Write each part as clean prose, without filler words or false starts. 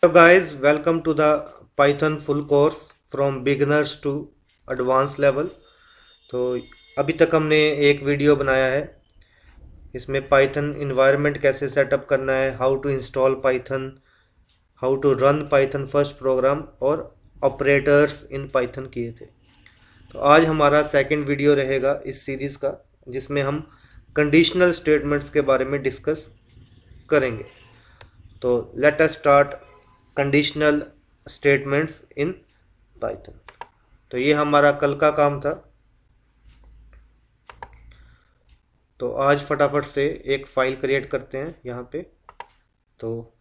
Hello guys, welcome to the Python full course from beginners to advanced level। तो अभी तक हमने एक वीडियो बनाया है, इसमें पाइथन इन्वायरमेंट कैसे सेटअप करना है, how to install Python, how to run Python first program और ऑपरेटर्स इन पाइथन किए थे। तो आज हमारा सेकंड वीडियो रहेगा इस सीरीज़ का, जिसमें हम कंडीशनल स्टेटमेंट्स के बारे में डिस्कस करेंगे। तो let us start conditional statements in Python. तो ये हमारा कल का काम था। तो आज फटाफट से एक फाइल क्रिएट करते हैं यहाँ पे। तो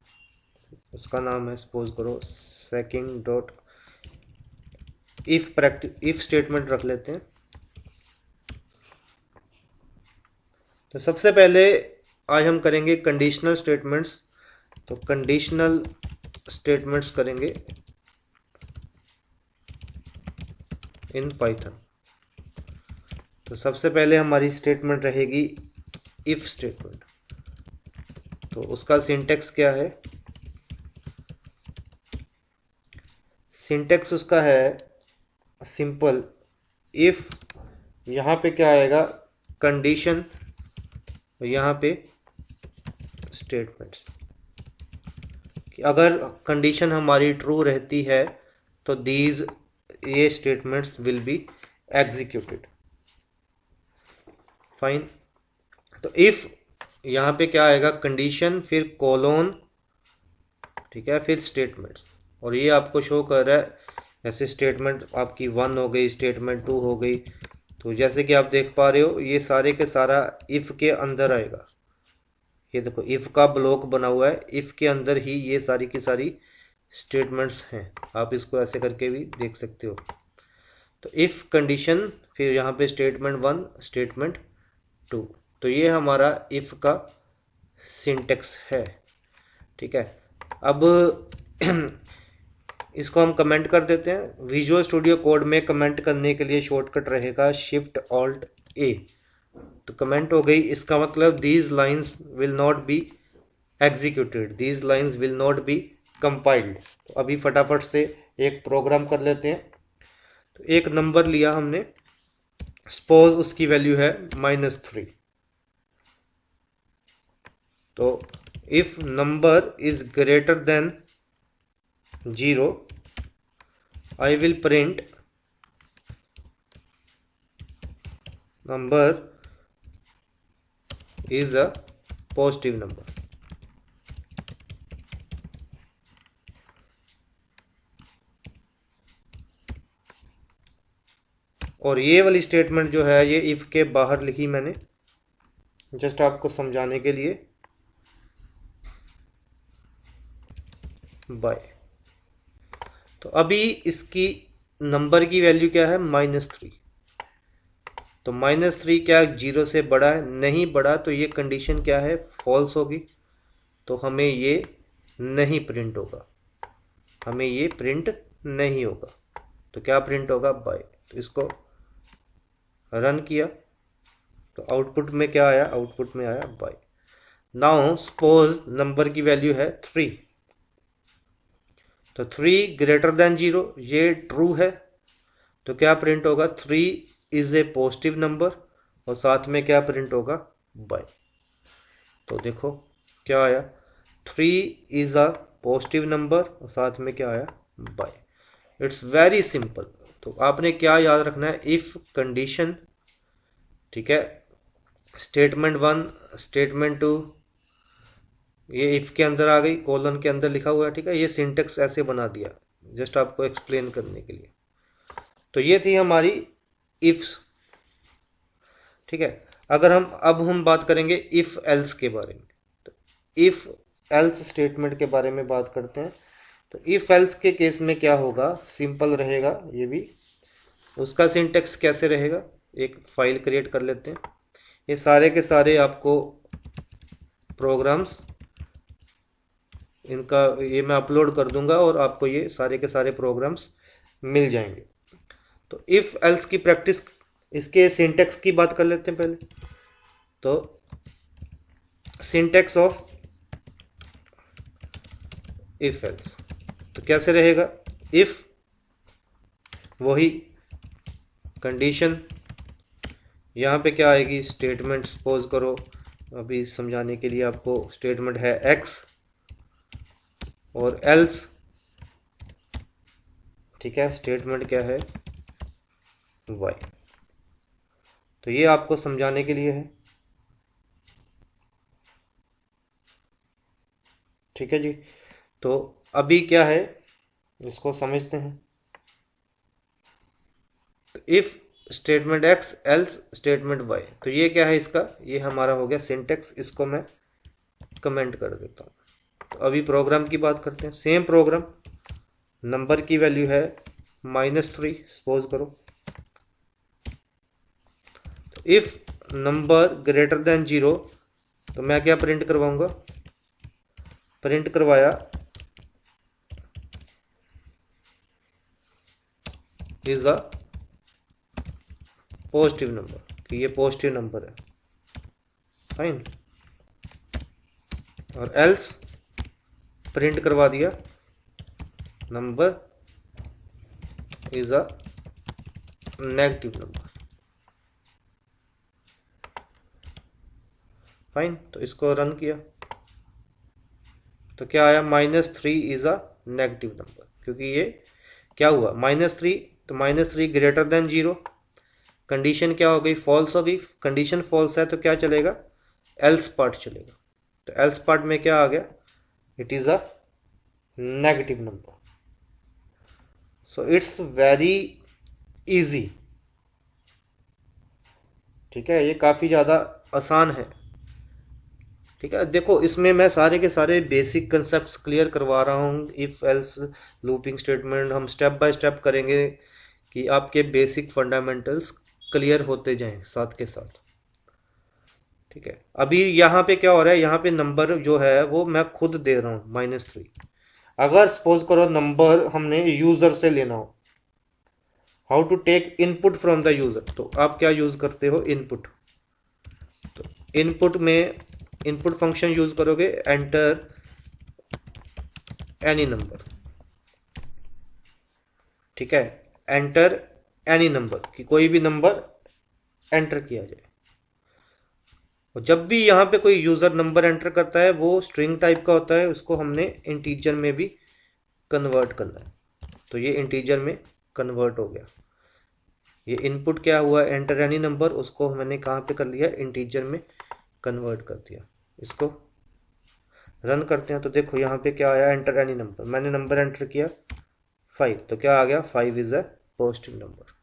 उसका नाम है, सपोज करो सेकंड डॉट इफ स्टेटमेंट रख लेते हैं। तो सबसे पहले आज हम करेंगे कंडीशनल स्टेटमेंट्स। तो कंडीशनल स्टेटमेंट्स करेंगे इन पाइथन। तो सबसे पहले हमारी स्टेटमेंट रहेगी इफ स्टेटमेंट। तो उसका सिंटेक्स क्या है? सिंटेक्स उसका है सिंपल इफ, यहाँ पे क्या आएगा कंडीशन, यहाँ पे स्टेटमेंट्स। अगर कंडीशन हमारी ट्रू रहती है तो ये statements will be executed. Fine. तो इफ यहाँ पे क्या आएगा कंडीशन, फिर कोलोन, ठीक है, फिर स्टेटमेंट्स। और ये आपको शो कर रहा है ऐसे स्टेटमेंट आपकी 1 हो गई, स्टेटमेंट 2 हो गई। तो जैसे कि आप देख पा रहे हो ये सारे के सारा इफ के अंदर आएगा। ये देखो इफ का ब्लॉक बना हुआ है, इफ के अंदर ही ये सारी की सारी स्टेटमेंट्स हैं। आप इसको ऐसे करके भी देख सकते हो। तो इफ कंडीशन, फिर यहाँ पे स्टेटमेंट 1, स्टेटमेंट 2। तो ये हमारा इफ का सिंटेक्स है, ठीक है। अब इसको हम कमेंट कर देते हैं। विजुअल स्टूडियो कोड में कमेंट करने के लिए शॉर्टकट रहेगा शिफ्ट ऑल्ट ए। तो कमेंट हो गई, इसका मतलब these lines will not be executed, these lines will not be compiled. तो अभी फटाफट से एक प्रोग्राम कर लेते हैं। तो एक नंबर लिया हमने, सपोज उसकी वैल्यू है -3। तो if number is greater than 0 I will print number is a positive number। और ये वाली स्टेटमेंट जो है ये इफ के बाहर लिखी मैंने, जस्ट आपको समझाने के लिए। बाय। तो अभी इसकी नंबर की वैल्यू क्या है -3। तो -3 क्या 0 से बड़ा है? नहीं बड़ा। तो ये कंडीशन क्या है? फॉल्स होगी। तो हमें ये नहीं प्रिंट होगा, हमें ये प्रिंट नहीं होगा। तो क्या प्रिंट होगा? बाय। तो इसको रन किया तो आउटपुट में क्या आया? आउटपुट में आया बाय। नाउ सपोज नंबर की वैल्यू है 3। तो 3 ग्रेटर देन 0, ये ट्रू है। तो क्या प्रिंट होगा? 3 इज ए पॉजिटिव नंबर, और साथ में क्या प्रिंट होगा? बाय। तो देखो क्या आया, 3 इज अ पॉजिटिव नंबर और साथ में क्या आया? बाय। It's very simple. तो आपने क्या याद रखना है? इफ कंडीशन, ठीक है, स्टेटमेंट 1, स्टेटमेंट 2, ये इफ के अंदर आ गई, कोलन के अंदर लिखा हुआ है, ठीक है। ये सिंटेक्स ऐसे बना दिया जस्ट आपको एक्सप्लेन करने के लिए। तो ये थी हमारी इफ्स, ठीक है। अगर हम बात करेंगे इफ एल्स के बारे में। तो इफ एल्स स्टेटमेंट के बारे में बात करते हैं। तो इफ एल्स के केस में क्या होगा? सिंपल रहेगा ये भी। उसका सिंटेक्स कैसे रहेगा? एक फाइल क्रिएट कर लेते हैं। ये सारे के सारे आपको प्रोग्राम्स, इनका ये मैं अपलोड कर दूंगा और आपको ये सारे के सारे प्रोग्राम्स मिल जाएंगे। तो इफ एल्स की प्रैक्टिस, इसके सिंटेक्स की बात कर लेते हैं पहले। तो सिंटेक्स ऑफ इफ एल्स, तो कैसे रहेगा, इफ वही कंडीशन, यहाँ पे क्या आएगी स्टेटमेंट, सपोज करो अभी समझाने के लिए आपको, स्टेटमेंट है एक्स और एल्स, ठीक है, स्टेटमेंट क्या है वाई। तो ये आपको समझाने के लिए है, ठीक है जी। तो अभी क्या है इसको समझते हैं। तो if statement X else statement Y, तो ये क्या है इसका, ये हमारा हो गया सिंटेक्स, इसको मैं कमेंट कर देता हूँ। तो अभी प्रोग्राम की बात करते हैं। सेम प्रोग्राम, नंबर की वैल्यू है -3 सपोज करो। तो इफ नंबर ग्रेटर देन 0, तो मैं क्या प्रिंट करवाऊंगा, प्रिंट करवाया इज अ पॉजिटिव नंबर, कि ये पॉजिटिव नंबर है, फाइन। और एल्स प्रिंट करवा दिया number is a negative number, fine. तो इसको रन किया तो क्या आया, -3 इज अ नेगेटिव नंबर, क्योंकि ये क्या हुआ -3, तो -3 ग्रेटर देन 0, कंडीशन क्या हो गई, फॉल्स हो गई। कंडीशन फॉल्स है तो क्या चलेगा, एल्स पार्ट चलेगा। तो एल्स पार्ट में क्या आ गया, it is a negative number. So it's very easy, ठीक है, ये काफ़ी ज़्यादा आसान है, ठीक है। देखो इसमें मैं सारे के सारे बेसिक कंसेप्ट्स क्लियर करवा रहा हूँ। इफ़ एल्स लूपिंग स्टेटमेंट हम स्टेप बाय स्टेप करेंगे कि आपके बेसिक फंडामेंटल्स क्लियर होते जाएं साथ के साथ, ठीक है। अभी यहाँ पे क्या हो रहा है, यहाँ पे नंबर जो है वो मैं खुद दे रहा हूँ -3। अगर सपोज करो नंबर हमने यूज़र से लेना हो, how to take input from the user, तो आप क्या यूज़ करते हो, इनपुट। तो इनपुट में इनपुट फंक्शन यूज करोगे, एंटर एनी नंबर, ठीक है, एंटर एनी नंबर, कि कोई भी नंबर एंटर किया जाए। और जब भी यहाँ पे कोई यूजर नंबर एंटर करता है वो स्ट्रिंग टाइप का होता है, उसको हमने इंटीजर में भी कन्वर्ट करना है। तो ये इंटीजर में कन्वर्ट हो गया। ये इनपुट क्या हुआ, एंटर एनी नंबर, उसको मैंने कहाँ पे कर लिया, इंटीजर में कन्वर्ट कर दिया। इसको रन करते हैं तो देखो यहाँ पे क्या आया, एंटर एनी नंबर, मैंने नंबर एंटर किया 5, तो क्या आ गया, 5 इज अ पॉजिटिव नंबर।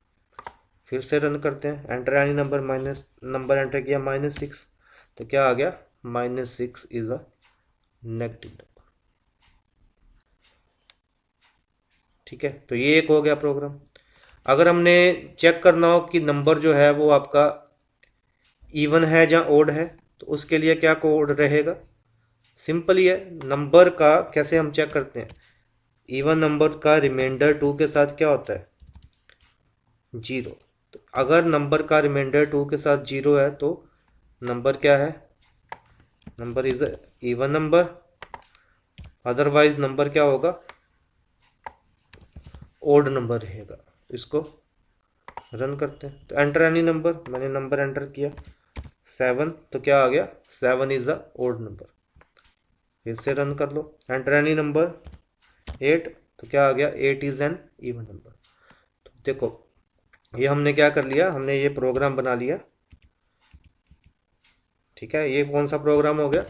फिर से रन करते हैं, enter any number, minus number enter किया -6, तो क्या आ गया, -6 इज अ नेगेटिव नंबर, ठीक है। तो ये एक हो गया प्रोग्राम। अगर हमने चेक करना हो कि नंबर जो है वो आपका इवन है या ओड है, तो उसके लिए क्या कोड रहेगा, सिंपल ही है। नंबर का कैसे हम चेक करते हैं, इवन नंबर का रिमाइंडर 2 के साथ क्या होता है, 0। तो अगर नंबर का रिमाइंडर 2 के साथ 0 है तो नंबर क्या है, number is even number, otherwise number क्या होगा, ओड नंबर रहेगा। इसको रन करते हैं, तो एंटर एनी नंबर, मैंने नंबर एंटर किया 7, तो क्या आ गया, 7 इज अ ओड नंबर। फिर से रन कर लो, एंटर एनी नंबर 8, तो क्या आ गया, 8 इज एन इवन नंबर। तो देखो ये हमने क्या कर लिया, हमने ये प्रोग्राम बना लिया, ठीक है। ये कौन सा प्रोग्राम हो गया,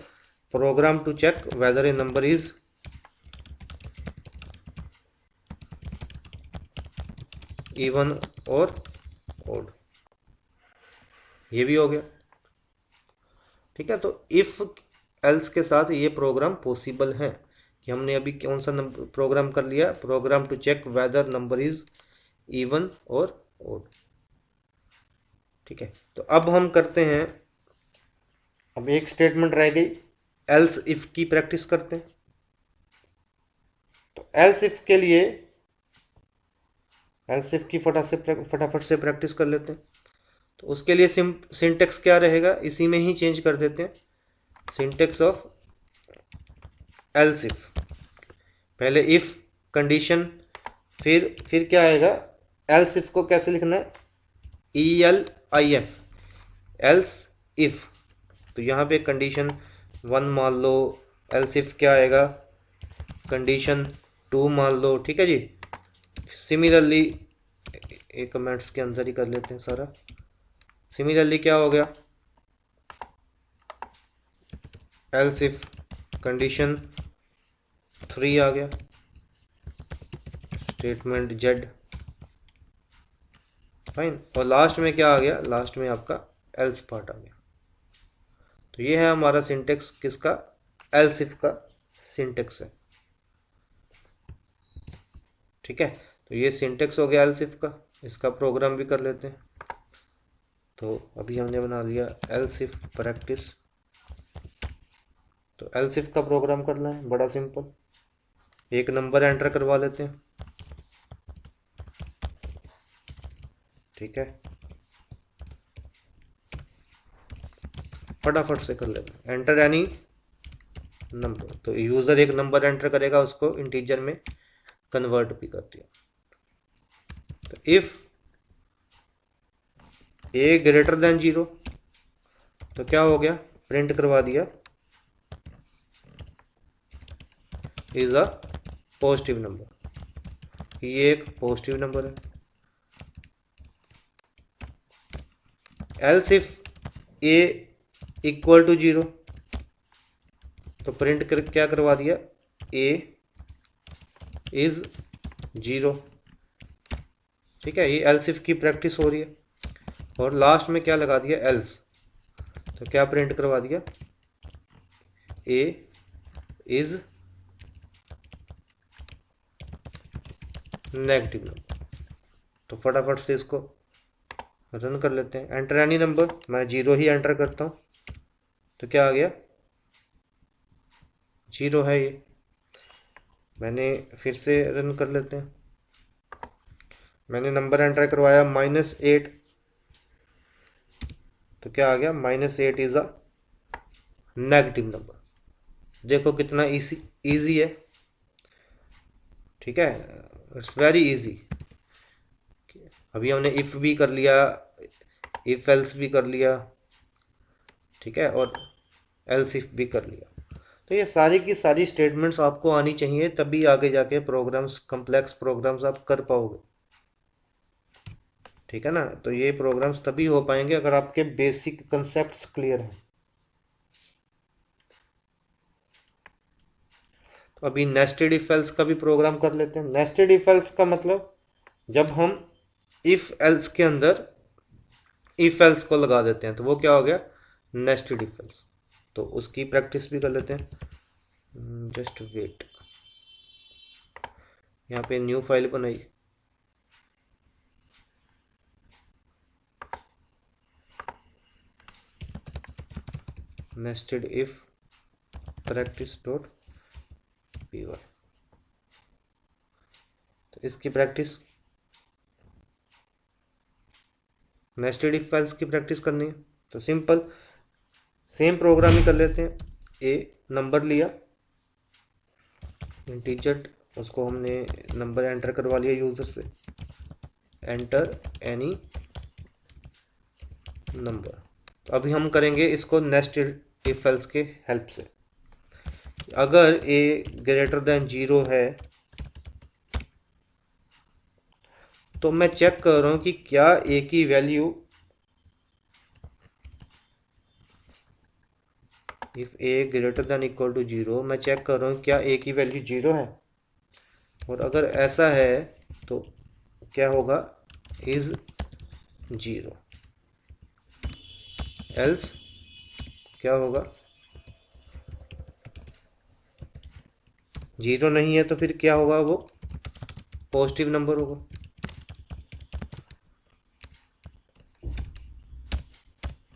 program to check whether a number is even और ओड, ये भी हो गया, ठीक है। तो इफ एल्स के साथ ये प्रोग्राम पॉसिबल है, कि हमने अभी कौन सा प्रोग्राम कर लिया, program to check whether number is even और ओड, ठीक है। तो अब हम करते हैं, अब एक स्टेटमेंट रह गई, एल्स इफ की प्रैक्टिस करते हैं। तो एल्स इफ के लिए, एल्स इफ की फटाफट से प्रैक्टिस कर लेते हैं। तो उसके लिए सिंटेक्स क्या रहेगा, इसी में ही चेंज कर देते हैं, सिंटेक्स ऑफ एल्स इफ। पहले इफ कंडीशन, फिर क्या आएगा, एल्स इफ को कैसे लिखना है, ELIF, एल्स इफ। तो यहाँ पे कंडीशन 1 मान लो, एल्स इफ क्या आएगा, कंडीशन 2 मान लो, ठीक है जी। सिमिलरली एक कमेंट्स के अंदर ही कर लेते हैं सारा। सिमिलरली क्या हो गया, एल्स इफ कंडीशन 3 आ गया, स्टेटमेंट जेड, फाइन। और लास्ट में क्या आ गया, लास्ट में आपका एल्स पार्ट आ गया। तो ये है हमारा सिंटेक्स किसका, एल्स इफ का सिंटेक्स है, ठीक है। तो ये सिंटेक्स हो गया एल्स इफ का। इसका प्रोग्राम भी कर लेते हैं। तो अभी हमने बना लिया एल्स इफ प्रैक्टिस। तो एल्स इफ का प्रोग्राम करना है, बड़ा सिंपल, एक नंबर एंटर करवा लेते हैं, ठीक है, फटाफट से कर लेते हैं, एंटर एनी नंबर। तो यूजर एक नंबर एंटर करेगा, उसको इंटीजर में कन्वर्ट भी कर दिया। तो इफ ए ग्रेटर देन 0, तो क्या हो गया, प्रिंट करवा दिया इज अ पॉजिटिव नंबर, ये एक पॉजिटिव नंबर है। Else if A equal to 0, तो प्रिंट कर क्या करवा दिया, ए इज 0, ठीक है। ये एल्स इफ की प्रैक्टिस हो रही है। और लास्ट में क्या लगा दिया, एल्स, तो क्या प्रिंट करवा दिया, ए इज नेगेटिव नंबर। तो फटाफट से इसको रन कर लेते हैं। एंटर एनी नंबर, मैं 0 ही एंटर करता हूँ, तो क्या आ गया, 0 है ये। मैंने फिर से रन कर लेते हैं। मैंने नंबर एंटर करवाया -8, तो क्या आ गया, -8 इज अ नेगेटिव नंबर। देखो कितना इजी है, ठीक है, इट्स वेरी इजी। अभी हमने इफ भी कर लिया, इफ एल्स भी कर लिया, ठीक है, और एल्स इफ भी कर लिया। तो ये सारी की सारी स्टेटमेंट्स आपको आनी चाहिए, तभी आगे जाके प्रोग्राम्स, कॉम्प्लेक्स प्रोग्राम्स आप कर पाओगे, ठीक है ना। तो ये प्रोग्राम्स तभी हो पाएंगे अगर आपके बेसिक कंसेप्ट्स क्लियर हैं। तो अभी नेस्टेड इफ एल्स का भी प्रोग्राम कर लेते हैं। नेस्टेड इफ एल्स का मतलब, जब हम इफ एल्स के अंदर इफ एल्स को लगा देते हैं, तो वो क्या हो गया, नेस्टेड इफ एल्स। तो उसकी प्रैक्टिस भी कर लेते हैं, जस्ट वेट। यहाँ पे न्यू फाइल बनाई, नेस्टेड इफ practice.py। तो इसकी प्रैक्टिस, नेस्टेड इफ फाइल्स की प्रैक्टिस करनी है, तो सिंपल सेम प्रोग्राम ही कर लेते हैं। ए नंबर लिया, इंटीजर, उसको हमने नंबर एंटर करवा लिया यूजर से, एंटर एनी नंबर। तो अभी हम करेंगे इसको नेस्टेड इफ एल्स के हेल्प से। अगर ए ग्रेटर देन 0 है, तो मैं चेक कर रहा हूं कि क्या ए की value, if A greater than equal to 0, मैं चेक कर रहा हूं क्या ए की वैल्यू 0 है। और अगर ऐसा है तो क्या होगा, इज 0, एल्स क्या होगा, 0 नहीं है तो फिर क्या होगा, वो पॉजिटिव नंबर होगा।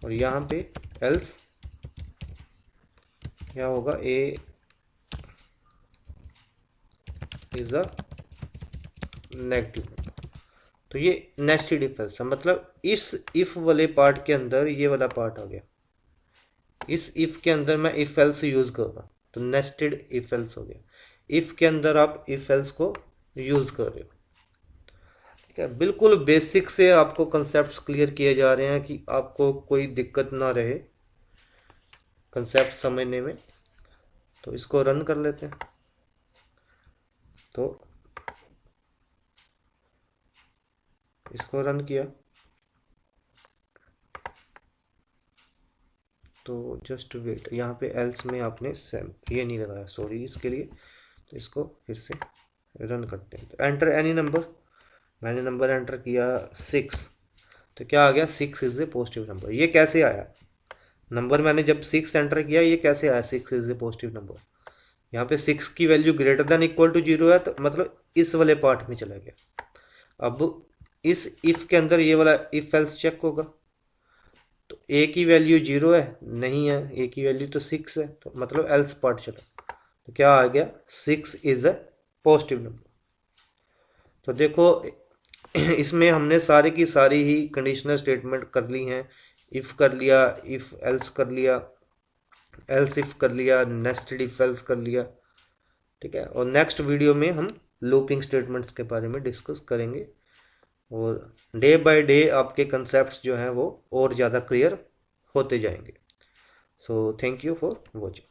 और यहाँ पे एल्स क्या होगा, ए इज अ नेगेटिव नंबर। तो ये नेस्टेड इफ एल्स है, मतलब इस इफ वाले पार्ट के अंदर ये वाला पार्ट आ गया। इस इफ के अंदर मैं इफ एल्स यूज कर रहा, तो नेस्टेड इफ एल्स हो गया। इफ के अंदर आप इफ एल्स को यूज़ कर रहे हो। ठीक है, बिल्कुल बेसिक से आपको कंसेप्ट्स क्लियर किए जा रहे हैं कि आपको कोई दिक्कत ना रहे कंसेप्ट समझने में। तो इसको रन कर लेते हैं। तो इसको रन किया तो जस्ट वेट, यहाँ पे एल्स में आपने सेम ये नहीं लगाया, सॉरी इसके लिए। तो इसको फिर से रन करते हैं। तो एंटर एनी नंबर, मैंने नंबर एंटर किया 6। तो क्या आ गया, 6 इज ए पॉजिटिव नंबर। ये कैसे आया नंबर, मैंने जब 6 एंटर किया ये कैसे आया 6 इज ए पॉजिटिव नंबर। यहाँ पे 6 की value greater than equal to 0 है, तो मतलब इस वाले पार्ट में चला गया। अब इस इफ के अंदर ये वाला इफ एल्स चेक होगा, तो ए की वैल्यू 0 है, नहीं है, ए की वैल्यू तो 6 है, तो मतलब एल्स पार्ट चला। तो क्या आ गया, 6 इज अ पॉजिटिव नंबर। तो देखो इसमें हमने सारी की सारी ही कंडीशनल स्टेटमेंट कर ली हैं। इफ कर लिया, इफ एल्स कर लिया, एल्स इफ कर लिया, नेस्टेड इफ एल्स कर लिया। ठीक है, और नेक्स्ट वीडियो में हम लूपिंग स्टेटमेंट्स के बारे में डिस्कस करेंगे, और डे बाय डे आपके कंसेप्ट्स जो हैं वो और ज़्यादा क्लियर होते जाएंगे। So thank you for watching.